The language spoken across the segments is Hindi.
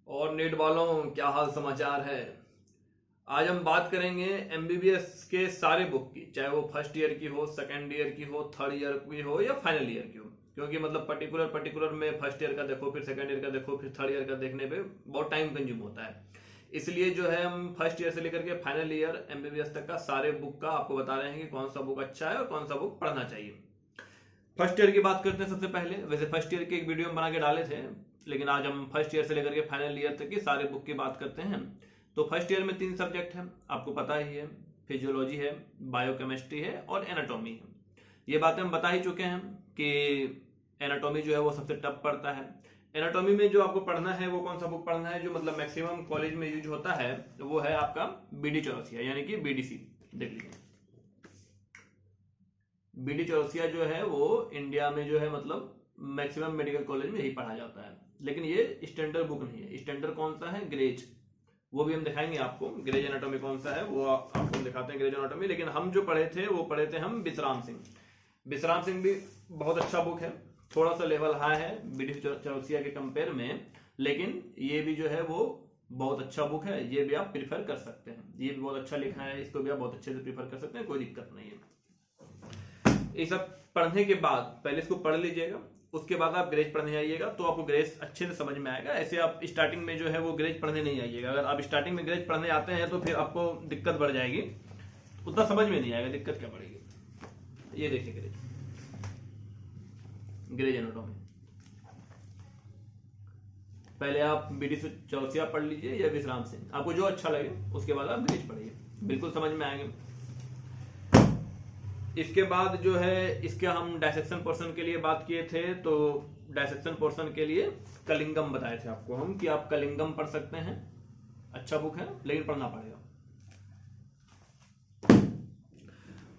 और नीट वालों, क्या हाल समाचार है। आज हम बात करेंगे एमबीबीएस के सारे बुक की, चाहे वो फर्स्ट ईयर की हो, सेकंड ईयर की हो, थर्ड ईयर की हो या फाइनल ईयर की हो। क्योंकि मतलब पर्टिकुलर में फर्स्ट ईयर का देखो, फिर सेकंड ईयर का देखो, फिर थर्ड ईयर का देखने पे बहुत टाइम कंज्यूम होता है। इसलिए जो है हम फर्स्ट ईयर से लेकर के फाइनल ईयर एमबीबीएस तक का सारे बुक का आपको बता रहे हैं कि कौन सा बुक अच्छा है और कौन सा बुक पढ़ना चाहिए। फर्स्ट ईयर की बात करते हैं सबसे पहले। वैसे फर्स्ट ईयर की एक वीडियो हम बना के डाले थे, लेकिन आज हम फर्स्ट ईयर से लेकर के फाइनल ईयर तक की सारे बुक की बात करते हैं। तो फर्स्ट ईयर में 3 सब्जेक्ट हैं, आपको पता ही है। फिजियोलॉजी है, बायोकेमिस्ट्री है और एनाटॉमी है। ये बातें हम बता ही चुके हैं कि एनाटॉमी जो है वो सबसे टफ पड़ता है। एनाटॉमी में जो आपको पढ़ना है वो कौन सा बुक पढ़ना है जो मतलब मैक्सिमम कॉलेज में यूज होता है, वो है आपका बीडी चौरसिया यानी कि बीडीसी। देख लीजिए, बीडी चौरसिया जो है वो इंडिया में जो है मतलब मैक्सिमम मेडिकल कॉलेज में यही पढ़ा जाता है। लेकिन ये स्टैंडर्ड बुक नहीं है। स्टैंडर्ड कौन सा है? ग्रेज। वो भी हम दिखाएंगे आपको। ग्रेज एनाटॉमी कौन सा है वो आपको दिखाते हैं, ग्रेज एनाटॉमी। लेकिन हम जो पढ़े थे वो पढ़े थे हम विश्राम सिंह। विश्राम सिंह भी बहुत अच्छा बुक है, थोड़ा सा लेवल हाई है बीडी चौरसिया के कंपेयर में, लेकिन ये भी जो है वो बहुत अच्छा बुक है। ये भी आप प्रीफर कर सकते हैं, ये भी बहुत अच्छा लिखा है, इसको भी आप बहुत अच्छे से प्रीफर कर सकते हैं, कोई दिक्कत नहीं है। ये सब पढ़ने के बाद पहले इसको पढ़ लीजिएगा, उसके बाद आप ग्रेज पढ़ने आइएगा तो आपको ग्रेज अच्छे से समझ में आएगा। ऐसे आप स्टार्टिंग में जो है वो ग्रेज पढ़ने नहीं आइएगा। अगर आप स्टार्टिंग में ग्रेज पढ़ने आते हैं तो फिर आपको दिक्कत बढ़ जाएगी, उतना समझ में नहीं आएगा, दिक्कत क्या पड़ेगी। ये देखिए ग्रेज, ग्रेज एनाटॉमी। पहले आप बीडी चौरसिया पढ़ लीजिए या विश्राम सिंह, आपको जो अच्छा लगे उसके बाद आप ग्रेज पढ़िए, बिल्कुल समझ में आएंगे। इसके बाद जो है इसके हम डायसेक्शन पोर्शन के लिए बात किए थे, तो डायसेक्शन पोर्शन के लिए कलिंगम बताए थे आपको हम कि आप कलिंगम पढ़ सकते हैं। अच्छा बुक है लेकिन पढ़ना पड़ेगा।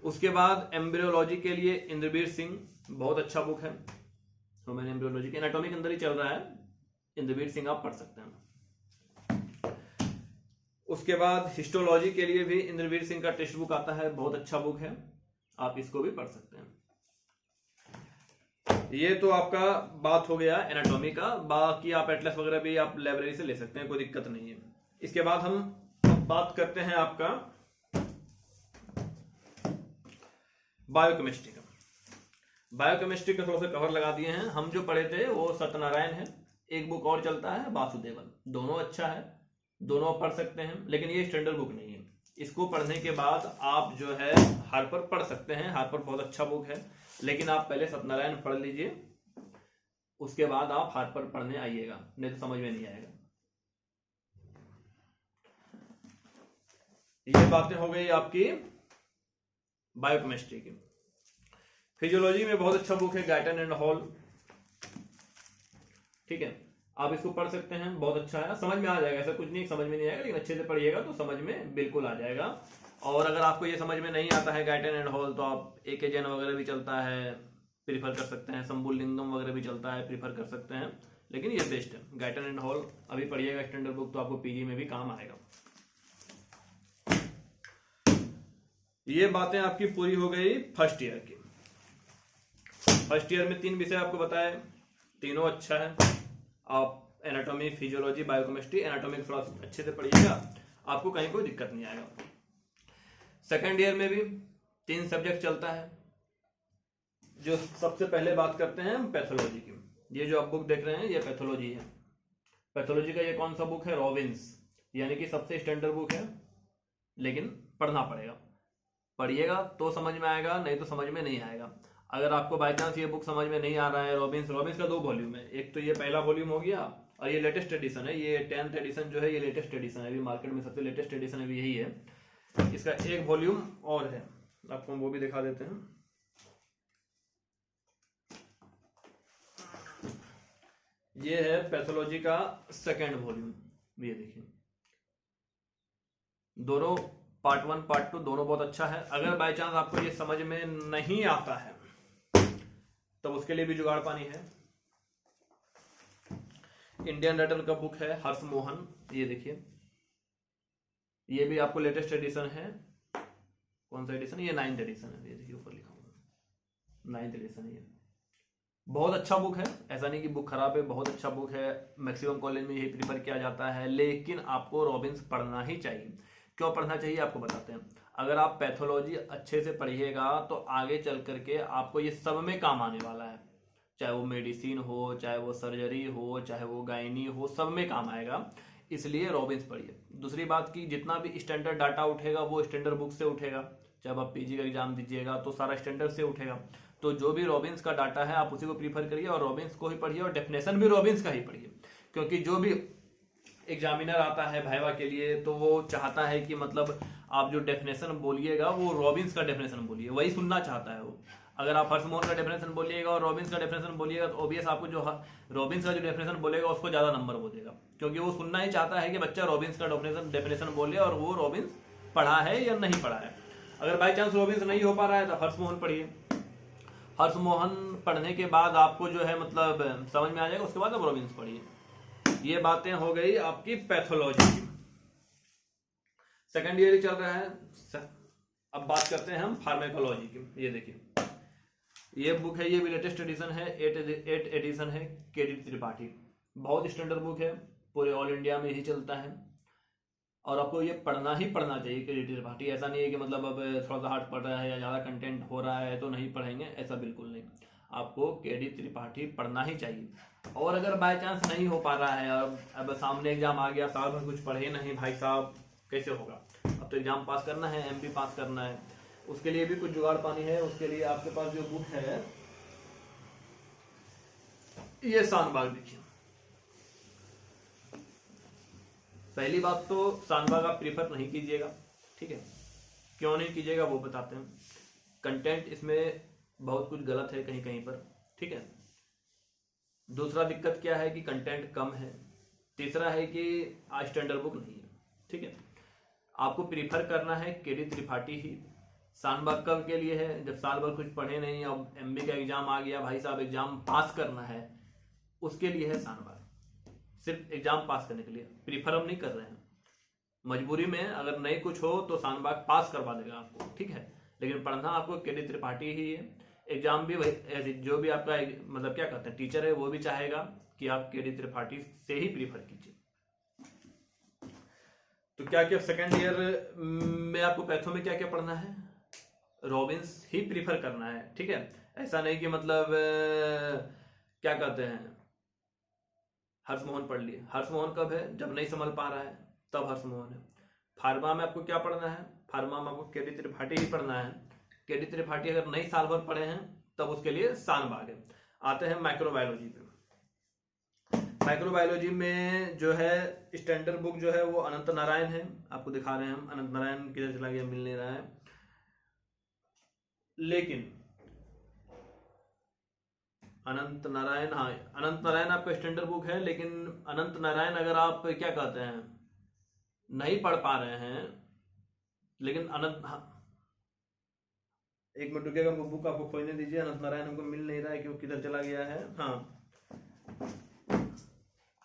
उसके बाद एम्ब्रियोलॉजी के लिए इंद्रवीर सिंह, बहुत अच्छा बुक है। ह्यूमन एम्ब्रियोलॉजी के एनाटॉमी के अंदर ही चल रहा है, इंद्रवीर सिंह आप पढ़ सकते हैं। उसके बाद हिस्टोलॉजी के लिए भी इंद्रवीर सिंह का टेक्स्ट बुक आता है, बहुत अच्छा बुक है, आप इसको भी पढ़ सकते हैं। ये तो आपका बात हो गया एनाटॉमी का। बाकी आप एटलस वगैरह भी आप लाइब्रेरी से ले सकते हैं, कोई दिक्कत नहीं है। इसके बाद हम बात करते हैं आपका बायोकेमिस्ट्री का। बायोकेमिस्ट्री का थोड़ा सा कवर लगा दिए हैं। हम जो पढ़े थे वो सत्यनारायण है, एक बुक और चलता है वासुदेवन, दोनों अच्छा है, दोनों आप पढ़ सकते हैं। लेकिन ये स्टैंडर्ड बुक नहीं है। इसको पढ़ने के बाद आप जो है हार्पर पढ़ सकते हैं, हार्पर बहुत अच्छा बुक है, लेकिन आप पहले सत्यनारायण पढ़ लीजिए, उसके बाद आप हार्पर पढ़ने आइएगा, नहीं तो समझ में नहीं आएगा। ये बातें हो गई आपकी बायोकेमिस्ट्री की। फिजियोलॉजी में बहुत अच्छा बुक है गाइटन एंड हॉल, ठीक है, आप इसको पढ़ सकते हैं, बहुत अच्छा है, समझ में आ जाएगा। ऐसा कुछ नहीं समझ में नहीं आएगा, लेकिन अच्छे से पढ़िएगा तो समझ में बिल्कुल आ जाएगा। और अगर आपको ये समझ में नहीं आता है गाइटन एंड हॉल, तो आप एके जैन वगैरह भी चलता है, प्रीफर कर सकते हैं, संबुलिंगम वगैरह भी चलता है, प्रीफर कर सकते हैं। लेकिन ये बेस्ट है गाइटन एंड हॉल, अभी पढ़िएगा स्टैंडर्ड बुक, तो आपको पीजी में भी काम आएगा। ये बातें आपकी पूरी हो गई फर्स्ट ईयर की। फर्स्ट ईयर में 3 विषय आपको बताए, तीनों अच्छा है। आप एनाटॉमी, फिजियोलॉजी, बायोकेमिस्ट्री, एनाटॉमी थोड़ा अच्छे से पढ़िएगा, आपको कहीं कोई दिक्कत नहीं आएगा। सेकंड ईयर में भी 3 सब्जेक्ट चलता है। जो सबसे पहले बात करते हैं हम पैथोलॉजी की। ये जो आप बुक देख रहे हैं ये पैथोलॉजी है। पैथोलॉजी का ये कौन सा बुक है? रॉबिन्स, यानी कि सबसे स्टैंडर्ड बुक है, लेकिन पढ़ना पड़ेगा। पढ़िएगा तो समझ में आएगा, नहीं तो समझ में नहीं आएगा। अगर आपको बाय चांस ये बुक समझ में नहीं आ रहा है, रॉबिन्स का 2 वॉल्यूम है, एक तो ये पहला वॉल्यूम हो गया और ये लेटेस्ट एडिशन है, ये 10th एडिशन जो है ये लेटेस्ट एडिशन है, अभी मार्केट में सबसे लेटेस्ट एडिशन अभी यही है। इसका एक वॉल्यूम और है, आपको हम वो भी दिखा देते हैं। ये है पैथोलॉजी का सेकेंड वॉल्यूम, ये देखिए, दोनों पार्ट 1 पार्ट 2 दोनों बहुत अच्छा है। अगर बाय चांस आपको ये समझ में नहीं आता है तो उसके लिए भी जुगाड़ पानी है। इंडियन राइटर का बुक है हर्ष मोहन, ये देखिए, ये भी आपको लेटेस्ट एडिशन है। कौन सा एडिशन? ये 9th एडिशन है, ये देखिए ऊपर लिखा हुआ 9th एडिशन है ये। बहुत अच्छा बुक है, ऐसा नहीं कि बुक खराब है, बहुत अच्छा बुक है, मैक्सिमम कॉलेज में यही प्रीफर किया जाता है। लेकिन आपको रॉबिन्स पढ़ना ही चाहिए। क्यों पढ़ना चाहिए आपको बताते हैं। अगर आप पैथोलॉजी अच्छे से पढ़िएगा तो आगे चल करके आपको ये सब में काम आने वाला है, चाहे वो मेडिसिन हो, चाहे वो सर्जरी हो, चाहे वो गायनी हो, सब में काम आएगा। इसलिए रॉबिन्स पढ़िए। दूसरी बात की जितना भी स्टैंडर्ड डाटा उठेगा वो स्टैंडर्ड बुक से उठेगा। जब आप पीजी का एग्जाम दीजिएगा तो सारा स्टैंडर्ड से उठेगा। तो जो भी रॉबिन्स का डाटा है आप उसी को प्रीफर करिए और रॉबिन्स को ही पढ़िए और डेफिनेशन भी रॉबिन्स का ही पढ़िए। क्योंकि जो भी एग्जामिनर आता है वाइवा के लिए तो वो चाहता है कि मतलब आप जो डेफिनेशन बोलिएगा वो रॉबिन्स का डेफिनेशन बोलिए, वही सुनना चाहता है वो। अगर आप हर्षमोहन का डेफिनेशन बोलिएगा और रॉबिन्स का डेफिनेशन बोलिएगा तो ऑब्वियस आपको जो रॉबिन्स का जो डेफिनेशन बोलेगा उसको ज्यादा नंबर वो देगा, क्योंकि वो सुनना ही चाहता है कि बच्चा रॉबिन्स का डेफिनेशन बोले और वो रॉबिन्स पढ़ा है या नहीं पढ़ा है। अगर बाई चांस रॉबिन्स नहीं हो पा रहा है तो हर्षमोहन पढ़िए। हर्षमोहन पढ़ने के बाद आपको जो है मतलब समझ में आ जाएगा, उसके बाद आप रॉबिन्स पढ़िए। ये बातें हो गई आपकी पैथोलॉजी की। सेकेंड ईयर ही चल रहा है। अब बात करते हैं हम फार्मेकोलॉजी की। ये देखिए ये बुक है, ये भी लेटेस्ट एडिशन है, 8 एडिशन है, केडी त्रिपाठी। बहुत स्टैंडर्ड बुक है, पूरे ऑल इंडिया में ही चलता है और आपको ये पढ़ना ही पढ़ना चाहिए केडी त्रिपाठी। ऐसा नहीं है कि मतलब अब थोड़ा सा हार्ड पढ़ रहा है या ज़्यादा कंटेंट हो रहा है तो नहीं पढ़ेंगे, ऐसा बिल्कुल नहीं। आपको केडी त्रिपाठी पढ़ना ही चाहिए। और अगर बाय चांस नहीं हो पा रहा है, अब सामने एग्जाम आ गया, साल भर कुछ पढ़े नहीं भाई साहब, कैसे होगा। अब तो एग्जाम पास करना है, एमपी पास करना है, उसके लिए भी कुछ जुगाड़ पानी है। उसके लिए आपके पास जो बुक है ये शानबाग देखिए। पहली बात तो शानबाग आप प्रीफर नहीं कीजिएगा, ठीक है। क्यों नहीं कीजिएगा वो बताते हैं। कंटेंट इसमें बहुत कुछ गलत है कहीं कहीं पर, ठीक है। दूसरा दिक्कत क्या है कि कंटेंट कम है। तीसरा है कि स्टैंडर्ड बुक नहीं है, ठीक है। आपको प्रीफर करना है केडी त्रिपाठी ही। शानबाग कब के लिए है, जब साल भर कुछ पढ़े नहीं, अब एमबी का एग्जाम आ गया भाई साहब, एग्जाम पास करना है, उसके लिए है शानबाग। सिर्फ एग्जाम पास करने के लिए प्रीफर हम नहीं कर रहे हैं। मजबूरी में अगर नहीं कुछ हो तो शानबाग पास करवा देगा आपको, ठीक है। लेकिन पढ़ना आपको केडी त्रिपाठी ही है। एग्जाम भी वही, जो भी आपका मतलब क्या कहते हैं टीचर है वो भी चाहेगा कि आप केडी त्रिपाठी से ही प्रीफर कीजिए। तो क्या क्या सेकेंड ईयर में आपको पैथो में क्या क्या पढ़ना है, रॉबिन्स ही प्रीफर करना है, ठीक है। ऐसा नहीं कि मतलब क्या कहते हैं हर्षमोहन पढ़ लिए। हर्षमोहन कब है, जब नहीं संभल पा रहा है तब हर्षमोहन है। फार्मा में आपको क्या पढ़ना है, फार्मा में आपको केडी त्रिपाठी ही पढ़ना है। केडी त्रिपाठी अगर नहीं साल भर पढ़े हैं तब उसके लिए शानबाग है। आते हैं माइक्रोबायोलॉजी पे। माइक्रोबायोलॉजी में जो है स्टैंडर्ड बुक जो है वो अनंत नारायण है। आपको दिखा रहे हैं हम, अनंत नारायण किधर चला गया, मिल नहीं रहा है। लेकिन अनंत नारायण, हाँ अनंत नारायण आपका स्टैंडर्ड बुक है। लेकिन अनंत नारायण अगर आप क्या कहते हैं नहीं पढ़ पा रहे हैं, लेकिन अनंत, हाँ एक मिनट रुकिएगा, बुक आपको खोजने दीजिए। अनंत नारायण हमको मिल नहीं रहा है, क्यों किधर चला गया है।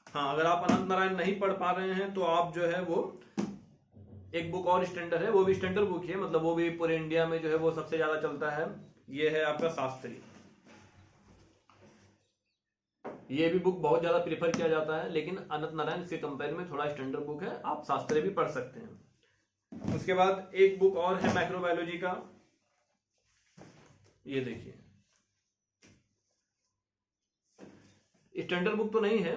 हाँ अगर आप अनंत नारायण नहीं पढ़ पा रहे हैं तो आप जो है वो एक बुक और स्टैंडर्ड है, वो भी स्टैंडर्ड बुक है, मतलब वो भी पूरे इंडिया में जो है वो सबसे ज्यादा चलता है। ये है आपका शास्त्री। ये भी बुक बहुत ज्यादा प्रीफर किया जाता है, लेकिन अनंत नारायण से कंपेयर में थोड़ा स्टैंडर्ड बुक है, आप शास्त्री भी पढ़ सकते हैं। उसके बाद एक बुक और है माइक्रोबायोलॉजी का, ये देखिए। स्टैंडर्ड बुक तो नहीं है,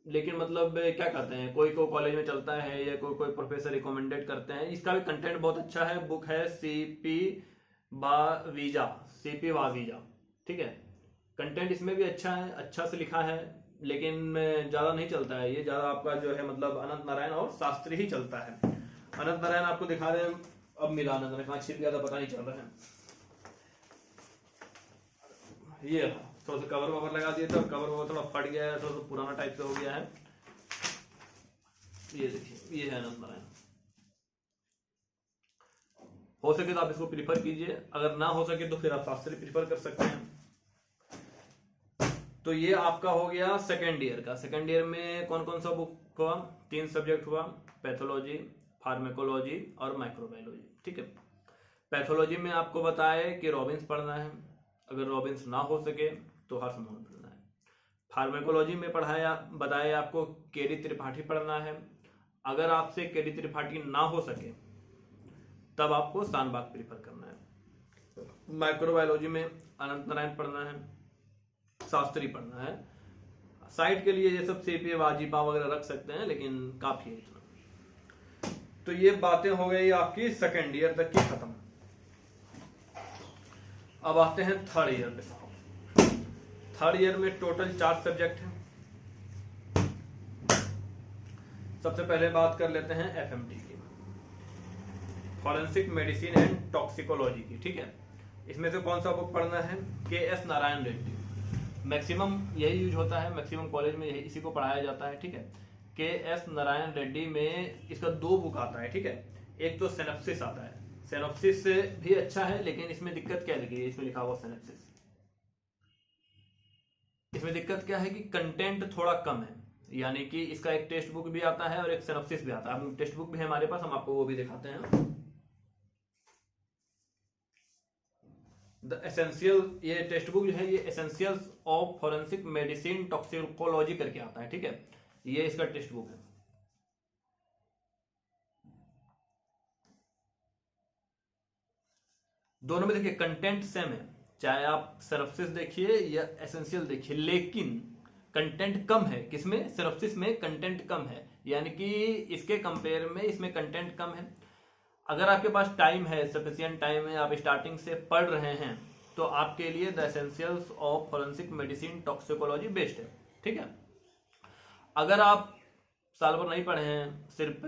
लेकिन मतलब क्या कहते हैं कोई को कॉलेज में चलता है या कोई कोई प्रोफेसर रिकमेंडेड करते हैं। इसका भी कंटेंट बहुत अच्छा है। बुक है सीपी वावीजा, सीपी वावीजा, ठीक है। कंटेंट इसमें भी अच्छा है, अच्छा से लिखा है, लेकिन ज्यादा नहीं चलता है ये। ज्यादा आपका जो है मतलब अनंत नारायण और शास्त्री ही चलता है। अनंत नारायण आपको दिखा रहे हैं, अब मिला अनंत नारायण कहाँ छिप गया था पता नहीं चल रहा है। ये थोड़ा सा कवर ववर लगा दिया था, कवर ववर थोड़ा फट गया है, थोड़ा सा पुराना टाइप से हो गया है। ये देखिए ये है अनंत नारायण। हो सके तो आप इसको प्रीफर कीजिए, अगर ना हो सके तो फिर आप शास्त्री प्रीफर कर सकते हैं। तो ये आपका हो गया सेकेंड ईयर का। सेकेंड ईयर में कौन कौन सा बुक हुआ, 3 सब्जेक्ट हुआ, पैथोलॉजी, फार्मेकोलॉजी और माइक्रोबायोलॉजी, ठीक है। पैथोलॉजी में आपको बताया कि रॉबिन्स पढ़ना है। अगर रॉबिन्स ना हो सके तो हर्षमोहन पढ़ना है। फार्मेकोलॉजी में बताया आपको केडी त्रिपाठी पढ़ना है। अगर आपसे केडी त्रिपाठी ना हो सके तब आपको शानबाग प्रीफर करना है। माइक्रोबायोलॉजी में अनंत नारायण पढ़ना है, शास्त्री पढ़ना है। साइट के लिए ये सब सीपीए वाजिपा वगैरह रख सकते हैं, लेकिन काफी है इतना। तो ये बातें हो गई आपकी सेकेंड ईयर तक की खत्म। अब आते हैं थर्ड ईयर पे। थर्ड ईयर में टोटल 4 सब्जेक्ट हैं। सबसे पहले बात कर लेते हैं एफएमटी की, फॉरेंसिक मेडिसिन एंड टॉक्सिकोलॉजी की। ठीक है, इसमें से कौन सा बुक पढ़ना है? के.एस. नारायण रेड्डी। मैक्सिमम यही यूज होता है, मैक्सिमम कॉलेज में इसी को पढ़ाया जाता है। ठीक है, के.एस. नारायण रेड्डी में इसका 2 बुक आता है। ठीक है, एक तो सिनॉप्सिस आता है, सिनॉप्सिस भी अच्छा है, लेकिन इसमें दिक्कत क्या लगी है? इसमें लिखा हुआ सिनॉप्सिस, इसमें दिक्कत क्या है कि कंटेंट थोड़ा कम है। यानी कि इसका एक टेक्स्ट बुक भी आता है और एक सिनॉप्सिस भी आता है। टेक्स्ट बुक भी है हमारे पास, हम आपको वो भी दिखाते हैं। द एसेंशियल, ये टेक्स्ट बुक जो है ये essentials of forensic medicine toxicology करके आता है। ठीक है, ये इसका टेक्स्ट बुक है। दोनों में देखिए कंटेंट सेम है, चाहे आप सिनॉप्सिस देखिए या एसेंशियल देखिए, लेकिन कंटेंट कम है। किसमें? सिनॉप्सिस में कंटेंट कम है, यानी कि इसके कंपेयर में इसमें कंटेंट कम है। अगर आपके पास टाइम है, सफिशिएंट टाइम है, आप स्टार्टिंग से पढ़ रहे हैं, तो आपके लिए the essentials of forensic medicine toxicology best है। ठीक है, अगर आप साल भर नहीं पढ़े हैं, सिर्फ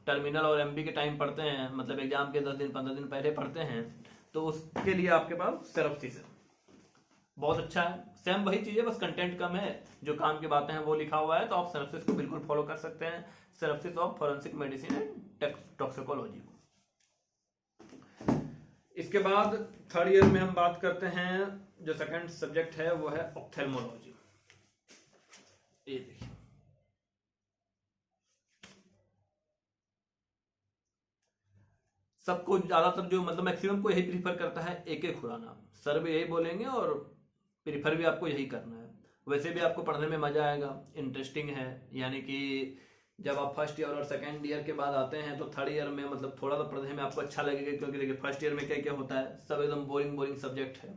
टर्मिनल और एमबी के टाइम पढ़ते हैं, मतलब एग्जाम के 10 दिन 15 दिन पहले पढ़ते हैं, तो उसके लिए आपके पास सिनॉप्सिस है, बहुत अच्छा है। सेम वही चीज है, बस कंटेंट कम है, जो काम की बातें हैं वो लिखा हुआ है, तो आप सिनॉप्सिस को बिल्कुल फॉलो कर सकते हैं, synopsis of forensic medicine and toxicology को। इसके बाद थर्ड ईयर में हम बात करते हैं, जो सेकंड सब्जेक्ट है वो है ऑप्थेल्मोलॉजी। ये देखिए, सबको ज्यादातर जो मतलब मैक्सिमम को यही प्रीफर करता है एके खुराना। सर भी यही बोलेंगे और प्रीफर भी आपको यही करना है। वैसे भी आपको पढ़ने में मजा आएगा, इंटरेस्टिंग है। यानी कि जब आप फर्स्ट ईयर और सेकंड ईयर के बाद आते हैं, तो थर्ड ईयर में मतलब थोड़ा सा पढ़ने में आपको अच्छा लगेगा, क्योंकि देखिए फर्स्ट ईयर में क्या क्या होता है, सब एकदम बोरिंग बोरिंग सब्जेक्ट है,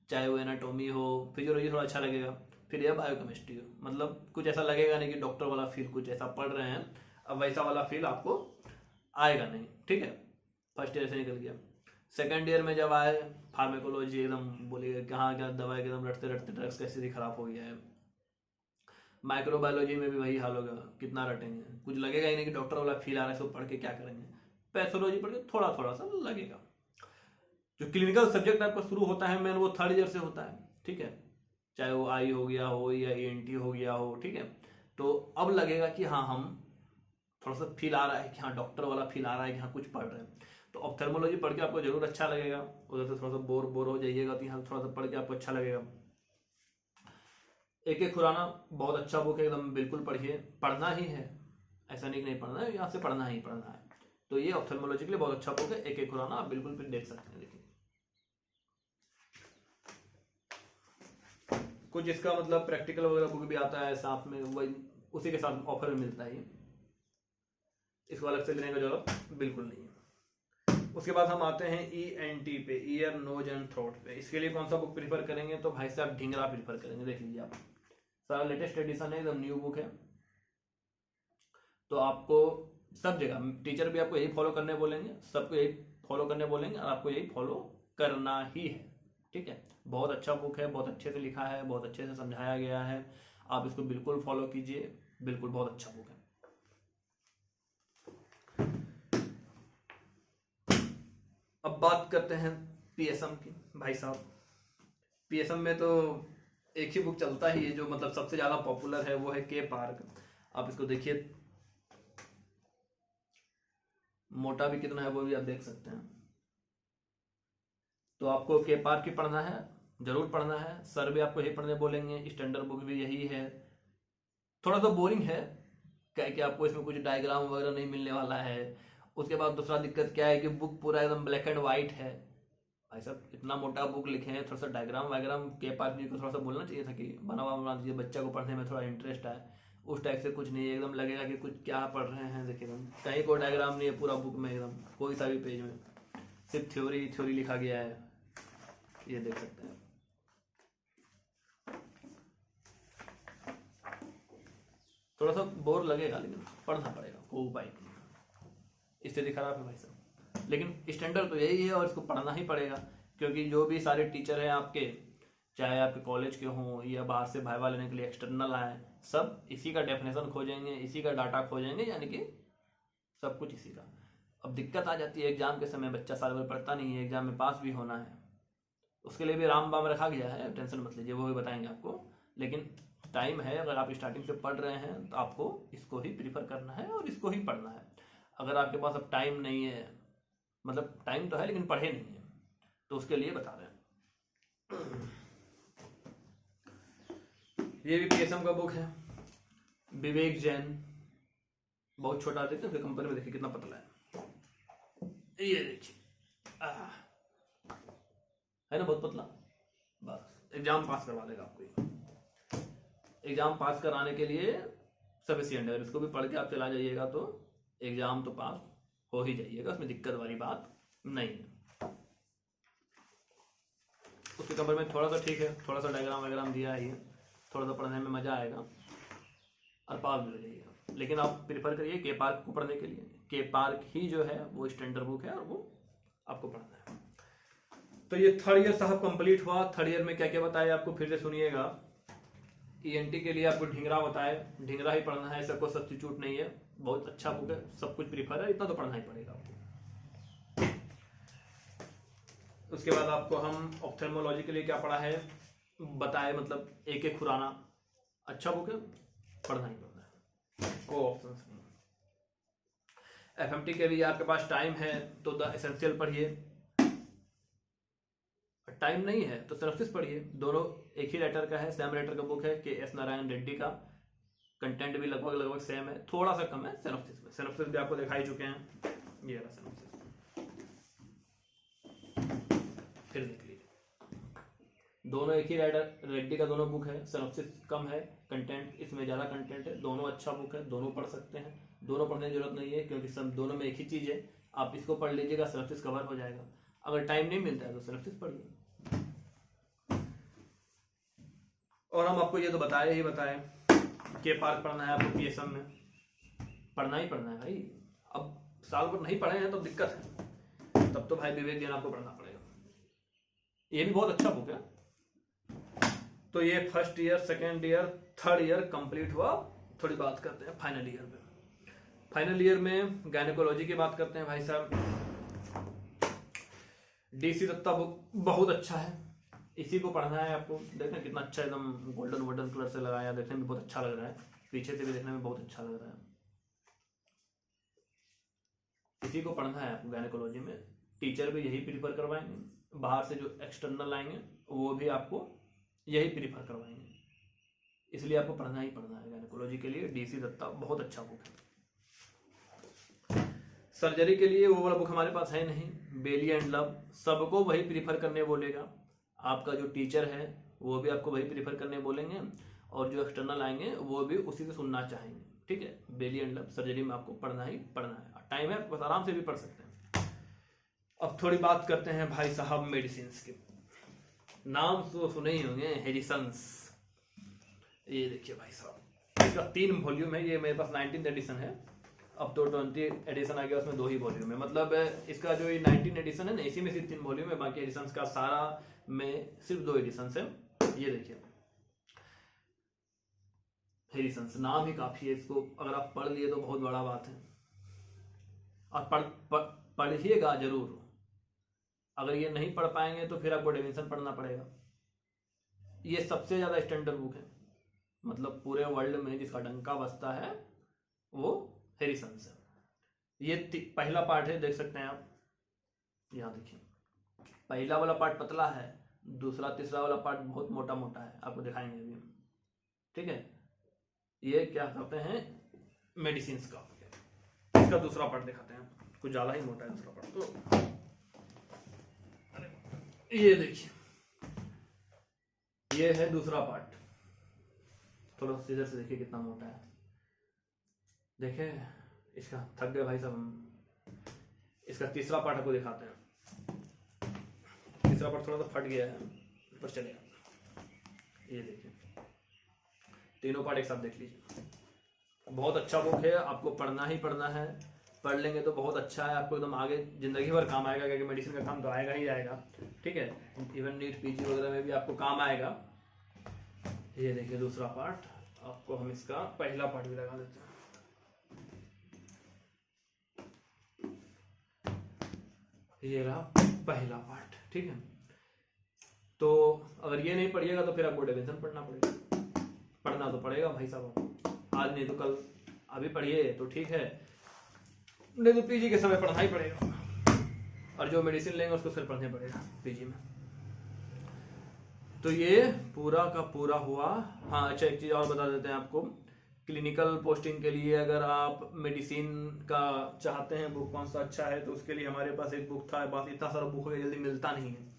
चाहे वो एनाटॉमी हो, फिजियोलॉजी थोड़ा अच्छा लगेगा, फिर यह बायोकेमिस्ट्री हो, मतलब कुछ ऐसा लगेगा नहीं कि डॉक्टर वाला फील कुछ ऐसा पढ़ रहे हैं, अब वैसा वाला फील आपको आएगा नहीं। ठीक है, फर्स्ट ईयर से निकल गया। सेकंड ईयर में जब आए, फार्मेकोलॉजी एकदम बोलिएगा कहाँ क्या दवाई एकदम रटते रटते ड्रग्स कैसे खराब हो गया है। माइक्रोबायोलॉजी में भी वही हाल होगा, कितना रटेंगे, कुछ लगेगा ही नहीं कि डॉक्टर वाला फील आ रहा है, सब पढ़ के क्या करेंगे। पैथोलॉजी पढ़ के थोड़ा थोड़ा सा लगेगा। जो क्लिनिकल सब्जेक्ट आपका शुरू होता है मेन, वो थर्ड ईयर से होता है। ठीक है, चाहे वो आई हो गया हो या ENT हो गया हो। ठीक है, तो अब लगेगा कि हाँ, हम थोड़ा सा फील आ रहा है कि हाँ डॉक्टर वाला फील आ रहा है कि हाँ कुछ पढ़ रहे हैं। तो ऑप्थेल्मोलॉजी पढ़ के आपको जरूर अच्छा लगेगा, उधर से थोड़ा सा बोर हो जाइएगा, तो यहाँ थोड़ा सा पढ़ के आपको अच्छा लगेगा। एके खुराना बहुत अच्छा बुक है, एकदम बिल्कुल पढ़िए, पढ़ना ही है, ऐसा नहीं कि नहीं पढ़ना है, यहाँ से पढ़ना ही पढ़ना है। तो ये ऑप्थेल्मोलॉजी के लिए बहुत अच्छा बुक है, एके खुराना, आप बिल्कुल फिर देख सकते हैं। देखिए कुछ इसका मतलब प्रैक्टिकल वगैरह बुक भी आता है साथ में, वही उसी के साथ ऑफर में मिलता है, इसको अलग से लेने का जरूरत बिल्कुल नहीं है। उसके बाद हम आते हैं ENT पे, ईयर नोज एंड थ्रोट पे। इसके लिए कौन सा बुक प्रीफर करेंगे? तो भाई साहब ढिंगरा प्रीफर करेंगे। देख लीजिए आप, सारा लेटेस्ट एडिशन है, एकदम न्यू बुक है। तो आपको सब जगह टीचर भी आपको यही फॉलो करने बोलेंगे, सबको यही फॉलो करने बोलेंगे, और आपको यही फॉलो करना ही है। ठीक है, बहुत अच्छा बुक है, बहुत अच्छे से लिखा है, बहुत अच्छे से समझाया गया है, आप इसको बिल्कुल फॉलो कीजिए, बिल्कुल बहुत अच्छा बुक है। अब बात करते हैं PSM की। भाई साहब PSM में तो एक ही बुक चलता ही है, जो मतलब सबसे ज्यादा पॉपुलर है, वो है के पार्क। आप इसको देखिए, मोटा भी कितना है वो भी आप देख सकते हैं। तो आपको के पार्क ही पढ़ना है, जरूर पढ़ना है, सर भी आपको यही पढ़ने बोलेंगे, स्टैंडर्ड बुक भी यही है। थोड़ा तो बोरिंग है, क्या कि आपको इसमें कुछ डायग्राम वगैरह नहीं मिलने वाला है। उसके बाद दूसरा दिक्कत क्या है कि बुक पूरा एकदम ब्लैक एंड व्हाइट है, भाई साहब इतना मोटा बुक लिखे हैं, थोड़ा सा डायग्राम वायग्राम के पार्क जी को थोड़ा सा बोलना चाहिए था कि बना दीजिए, बच्चा को पढ़ने में थोड़ा इंटरेस्ट आए। उस टाइप से कुछ नहीं है, एकदम लगेगा कि कुछ क्या पढ़ रहे हैं। देखिए एकदम कहीं कोई डायग्राम नहीं है पूरा बुक में, एकदम कोई सा भी पेज में सिर्फ थ्योरी लिखा गया है, ये देख सकते हैं। थोड़ा सा बोर लगेगा लेकिन पढ़ना पड़ेगा, कोई उपाय नहीं। स्थिति खराब है भाई साहब, लेकिन स्टैंडर्ड तो यही है और इसको पढ़ना ही पड़ेगा, क्योंकि जो भी सारे टीचर हैं आपके, चाहे आपके कॉलेज के हों या बाहर से भाईवा लेने के लिए एक्सटर्नल आए, सब इसी का डेफिनेशन खोजेंगे, इसी का डाटा खोजेंगे, यानी कि सब कुछ इसी का। अब दिक्कत आ जाती है एग्जाम के समय, बच्चा साल भर पढ़ता नहीं है, एग्जाम में पास भी होना है, उसके लिए भी राम बाम रखा गया है, टेंशन मत लीजिए, वो भी बताएंगे आपको। लेकिन टाइम है, अगर आप स्टार्टिंग से पढ़ रहे हैं तो आपको इसको ही प्रीफर करना है और इसको ही पढ़ना है। अगर आपके पास अब टाइम नहीं है, मतलब टाइम तो है लेकिन पढ़े नहीं है, तो उसके लिए बता रहे हैं। ये भी पीएसएम का बुक है, विवेक जैन, बहुत छोटा, देखते हैं कंपनी में, देखिए कितना पतला है, ये देखिए है ना, बहुत पतला, बस एग्जाम पास करवा देगा आपको। एग्जाम पास कराने के लिए सफिशिएंट है, इसको भी पढ़ के आप चला जाइएगा तो एग्जाम तो पास हो ही जाइएगा, उसमें दिक्कत वाली बात नहीं है। उसके कवर में थोड़ा सा ठीक है, थोड़ा सा डायग्राम वायग्राम दिया है, थोड़ा सा पढ़ने में मजा आएगा और पास भी हो जाइएगा। लेकिन आप प्रेफर करिए के पार्क को पढ़ने के लिए, के पार्क ही जो है वो स्टैंडर्ड बुक है और वो आपको पढ़ना है। तो ये थर्ड ईयर साहब कंप्लीट हुआ। थर्ड ईयर में क्या क्या बताया आपको फिर से सुनिएगा। ईएनटी के लिए आपको ढिंगरा बताए, ढिंगरा ही पढ़ना है, इसका कोई सब्स्टिट्यूट नहीं है, बहुत अच्छा बुक है, सब कुछ प्रीफर है, इतना तो पढ़ना ही पड़ेगा आपको। उसके बाद आपको हम ऑप्थेल्मोलॉजी के लिए क्या पढ़ा है बताए, मतलब एक खुराना, अच्छा बुक है, पढ़ना ही पड़ना है, कोई ऑप्शन नहीं। एफएमटी के लिए आपके पास टाइम है तो द एसेंशियल पढ़िए, टाइम नहीं है तो सिनॉप्सिस पढ़िए, दोनों एक ही राइटर का है, सेम राइटर का बुक है, के एस नारायण रेड्डी का, कंटेंट भी लगभग सेम है, थोड़ा सा कम है सिनॉप्सिस में, सिनॉप्सिस भी आपको दिखाई चुके हैं, ये रहा सिनॉप्सिस, फिर देख लीजिए, दोनों एक ही राइटर रेड्डी का दोनों बुक है, सिनॉप्सिस कम है, कंटेंट इसमें ज्यादा कंटेंट है, दोनों अच्छा बुक है, दोनों पढ़ सकते हैं, दोनों पढ़ने की जरूरत नहीं है क्योंकि सब दोनों में एक ही चीज है, आप इसको पढ़ लीजिएगा, सिनॉप्सिस कवर हो जाएगा। अगर टाइम नहीं मिलता है तो सिनॉप्सिस पढ़िए। और हम आपको ये तो बताए ही बताए, के पार्क पढ़ना है आपको, पीएसएम में पढ़ना ही पढ़ना है भाई। अब साल भर नहीं पढ़े हैं तो दिक्कत है, तब तो भाई विवेक जैन आपको पढ़ना पड़ेगा, ये भी बहुत अच्छा बुक है। तो ये first year, second year, third year complete हुआ। थोड़ी बात करते हैं फाइनल ईयर में। फाइनल ईयर में गायनेकोलॉजी की बात करते हैं भाई साहब। डीसी दत्ता बुक बहुत अच्छा है, इसी को पढ़ना है आपको। देखना कितना अच्छा, एकदम गोल्डन कलर से लगाया, देखने में बहुत अच्छा लग रहा है, पीछे से भी देखने में बहुत अच्छा लग रहा है। इसी को पढ़ना है आपको गायनेकोलॉजी में, टीचर भी यही प्रीफर करवाएंगे, बाहर से जो एक्सटर्नल आएंगे वो भी आपको यही प्रीफर करवाएंगे, इसलिए आपको पढ़ना ही पढ़ना है गायनेकोलॉजी के लिए। डीसी दत्ता बहुत अच्छा बुक है। सर्जरी के लिए वो वाला बुक हमारे पास है नहीं, बेली एंड लव, सबको वही प्रीफर करने बोलेगा, आपका जो टीचर है वो भी आपको वही प्रीफर करने बोलेंगे, और जो एक्सटर्नल आएंगे वो भी उसी से सुनना चाहेंगे, ठीक है। बेली एंड लव सर्जरी में आपको पढ़ना ही पढ़ना है, टाइम है बस, आराम से भी पढ़ सकते हैं। अब थोड़ी बात करते हैं भाई साहब मेडिसिन के, नाम तो सुने ही होंगे, हेरिसंस। ये देखिए भाई साहब, इसका 3 वॉल्यूम है, ये मेरे पास 19th एडिशन है, अब तो 20 एडिशन आ गया, उसमें 2 ही वॉल्यूम है, मतलब इसका जो ये 19 एडिशन है ना, इसी में सिर्फ 3 वॉल्यूम है, बाकी एडिशन का सारा में सिर्फ 2 एडिशन है। ये देखिए हेरिसंस, नाम ही काफी है, इसको अगर आप पढ़ लिए तो बहुत बड़ा बात है, और पढ़िएगा जरूर। अगर ये नहीं पढ़ पाएंगे तो फिर आपको डेविंसन पढ़ना पड़ेगा। ये सबसे ज्यादा स्टैंडर्ड बुक है, मतलब पूरे वर्ल्ड में जिसका डंका बजता है वो हेरिसंस है। ये पहला पार्ट है, देख सकते हैं आप, यहाँ देखिए, पहला वाला पार्ट पतला है, दूसरा तीसरा वाला पार्ट बहुत मोटा मोटा है, आपको दिखाएंगे अभी, ठीक है। ये क्या कहते हैं, मेडिसिन का। इसका दूसरा पार्ट दिखाते हैं, कुछ ज्यादा ही मोटा है दूसरा पार्ट, तो ये देखिए, ये है दूसरा पार्ट। थोड़ा सीधे से देखिए कितना मोटा है, देखे इसका, थक गए भाई साहब हम। इसका तीसरा पार्ट आपको दिखाते हैं। तीसरा पार्ट थोड़ा सा फट गया है पर चलेगा। ये देखिए, तीनों पार्ट एक साथ देख लीजिए। बहुत अच्छा बुक है, आपको पढ़ना ही पढ़ना है। पढ़ लेंगे तो बहुत अच्छा है, आपको एकदम आगे जिंदगी भर काम आएगा, क्योंकि मेडिसिन का काम तो आएगा ही आएगा। ठीक है, इवन नीट पीजी वगैरह में भी आपको काम आएगा। ये देखिए दूसरा पार्ट, आपको हम इसका पहला पार्ट भी लगा देते हैं। ये रहा पहला पार्ट। ठीक है, तो अगर ये नहीं पढ़िएगा तो फिर आपको डेफिनेशन पढ़ना पड़ेगा। पढ़ना तो पड़ेगा भाई साहब, आज नहीं तो कल। अभी पढ़िए तो ठीक है, नहीं तो पीजी के समय पढ़ना ही पड़ेगा, और जो मेडिसिन लेंगे उसको फिर पढ़ने पड़ेगा पीजी में। तो ये पूरा का पूरा हुआ। हाँ अच्छा, एक चीज़ और बता देते हैं आपको, क्लिनिकल पोस्टिंग के लिए अगर आप मेडिसिन का चाहते हैं बुक कौन सा अच्छा है, तो उसके लिए हमारे पास एक बुक था। बात इतना सारा बुक है जल्दी मिलता नहीं है।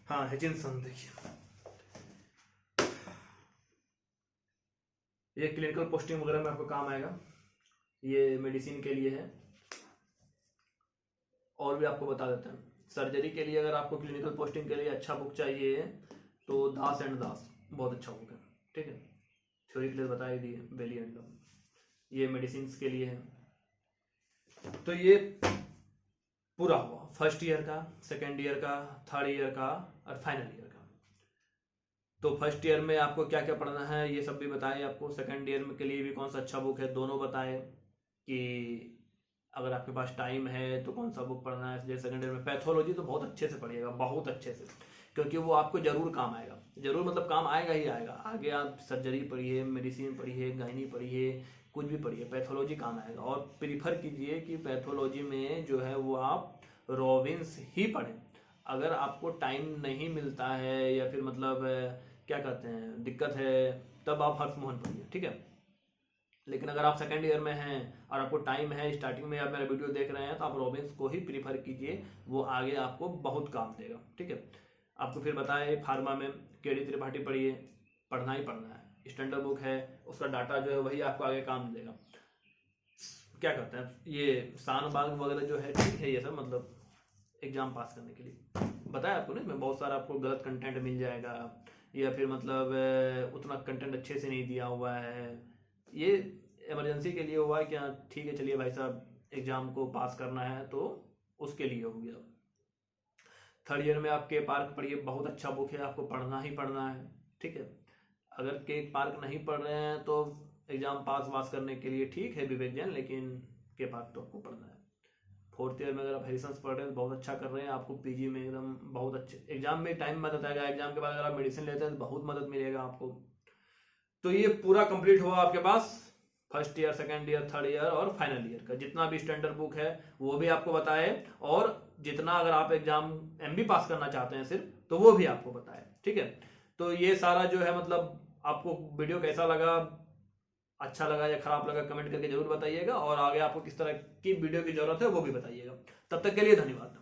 हाँ हिचिंसन, देखिए ये क्लिनिकल पोस्टिंग वगैरह में आपको काम आएगा, ये मेडिसिन के लिए है। और भी आपको बता देते हैं, सर्जरी के लिए अगर आपको क्लिनिकल पोस्टिंग के लिए अच्छा बुक चाहिए तो दास एंड दास बहुत अच्छा बुक है। ठीक है, थ्योरी के लिए बता ही दिए, बेली एंड लव। ये मेडिसिन के लिए है। तो ये पूरा हुआ फर्स्ट ईयर का, सेकेंड ईयर का, थर्ड ईयर का और फाइनल ईयर का। तो फर्स्ट ईयर में आपको क्या क्या पढ़ना है ये सब भी बताए आपको। सेकेंड ईयर के लिए भी कौन सा अच्छा बुक है दोनों बताए, कि अगर आपके पास टाइम है तो कौन सा बुक पढ़ना है। जैसे सेकेंड ईयर में पैथोलॉजी तो बहुत अच्छे से पढ़िएगा, बहुत अच्छे से, क्योंकि वो आपको जरूर काम आएगा। जरूर मतलब काम आएगा ही आएगा। आगे आप सर्जरी पढ़िए, मेडिसिन पढ़िए, गायनी पढ़िए, कुछ भी पढ़िए, पैथोलॉजी काम आएगा। और प्रीफर कीजिए कि पैथोलॉजी में जो है वो आप रॉबिन्स ही पढ़ें। अगर आपको टाइम नहीं मिलता है या फिर मतलब क्या कहते हैं दिक्कत है, तब आप हर्ष मोहन पढ़िए। ठीक है, लेकिन अगर आप सेकेंड ईयर में हैं और आपको टाइम है, स्टार्टिंग में आप मेरा वीडियो देख रहे हैं, तो आप रॉबिन्स को ही प्रीफर कीजिए, वो आगे आपको बहुत काम देगा। ठीक है, आपको फिर बताए फार्मा में केडी त्रिपाठी पढ़िए, पढ़ना ही पढ़ना है। स्टैंडर्ड बुक है, उसका डाटा जो है वही आपको आगे काम देगा। क्या कहते हैं ये शानबाग वगैरह जो है, ठीक है, ये सब मतलब एग्जाम पास करने के लिए बताया आपको। नहीं मैं बहुत सारा आपको गलत कंटेंट मिल जाएगा, या फिर मतलब उतना कंटेंट अच्छे से नहीं दिया हुआ है, ये इमरजेंसी के लिए हुआ है क्या। ठीक है चलिए भाई साहब, एग्जाम को पास करना है तो उसके लिए हो गया। थर्ड ईयर में आप के पार्क पढ़िए, बहुत अच्छा बुक है, आपको पढ़ना ही पढ़ना है। ठीक है, अगर के पार्क नहीं पढ़ रहे हैं तो एग्जाम पास वास करने के लिए ठीक है विवेक जैन, लेकिन के पार्क तो आपको पढ़ना है। फोर्थ ईयर में अगर आप हेरिसंस पढ़ रहे हैं तो बहुत अच्छा कर रहे हैं, आपको पीजी में एकदम बहुत अच्छे, एग्जाम में टाइम मदद आएगा। एग्जाम के बाद अगर आप मेडिसिन लेते हैं तो बहुत मदद मिलेगा आपको। तो ये पूरा कंप्लीट हुआ आपके पास first year, second year, third year और फाइनल ईयर का जितना भी स्टैंडर्ड बुक है वो भी आपको बताए, और जितना अगर आप एग्जाम एमबी पास करना चाहते हैं सिर्फ, तो वो भी आपको बताए। ठीक है, तो ये सारा जो है मतलब आपको वीडियो कैसा लगा, अच्छा लगा या खराब लगा, कमेंट करके जरूर बताइएगा, और आगे आपको किस तरह की वीडियो की जरूरत है वो भी बताइएगा। तब तक के लिए धन्यवाद।